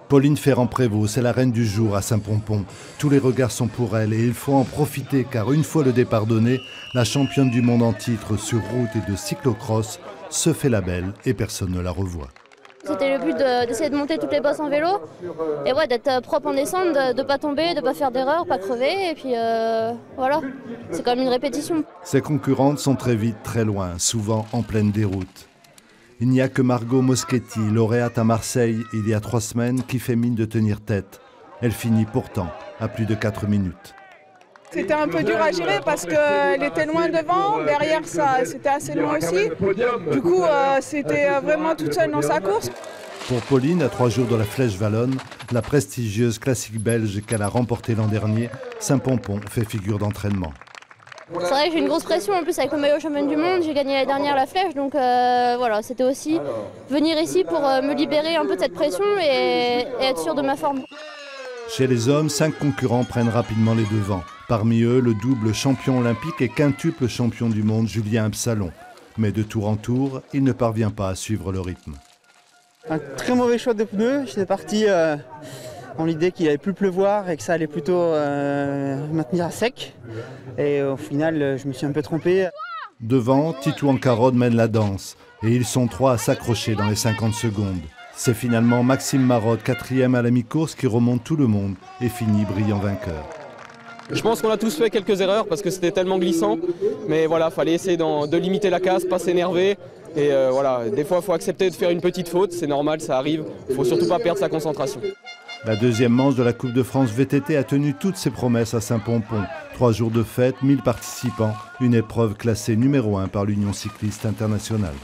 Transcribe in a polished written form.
Pauline Ferrand-Prévot, c'est la reine du jour à Saint-Pompon. Tous les regards sont pour elle et il faut en profiter car une fois le départ donné, la championne du monde en titre sur route et de cyclocross se fait la belle et personne ne la revoit. C'était le but d'essayer de monter toutes les bosses en vélo et ouais, d'être propre en descente, de ne pas tomber, de ne pas faire d'erreur, pas crever et puis voilà, c'est quand même une répétition. Ses concurrentes sont très vite très loin, souvent en pleine déroute. Il n'y a que Margot Moschetti, lauréate à Marseille il y a 3 semaines, qui fait mine de tenir tête. Elle finit pourtant à plus de 4 minutes. C'était un peu dur à gérer parce qu'elle était loin devant, derrière ça c'était assez loin aussi. Du coup c'était vraiment toute seule dans sa course. Pour Pauline, à 3 jours de la Flèche Wallonne, la prestigieuse classique belge qu'elle a remportée l'an dernier, Saint-Pompon fait figure d'entraînement. C'est vrai que j'ai une grosse pression en plus avec le maillot championne du monde, j'ai gagné l'année dernière la Flèche, donc voilà, c'était aussi venir ici pour me libérer un peu de cette pression et être sûr de ma forme. Chez les hommes, 5 concurrents prennent rapidement les devants. Parmi eux, le double champion olympique et quintuple champion du monde Julien Absalon. Mais de tour en tour, il ne parvient pas à suivre le rythme. Un très mauvais choix de pneus, j'étais parti dans l'idée qu'il allait plus pleuvoir et que ça allait plutôt maintenir à sec. Et au final, je me suis un peu trompé. Devant, Titou Ancarode mène la danse et ils sont 3 à s'accrocher dans les 50 secondes. C'est finalement Maxime Marotte, 4e à la mi-course, qui remonte tout le monde et finit brillant vainqueur. Je pense qu'on a tous fait quelques erreurs parce que c'était tellement glissant. Mais voilà, il fallait essayer de limiter la casse, pas s'énerver. Et voilà, des fois, il faut accepter de faire une petite faute, c'est normal, ça arrive. Il ne faut surtout pas perdre sa concentration. La deuxième manche de la Coupe de France VTT a tenu toutes ses promesses à Saint-Pompon. 3 jours de fête, 1000 participants, une épreuve classée numéro 1 par l'Union cycliste internationale.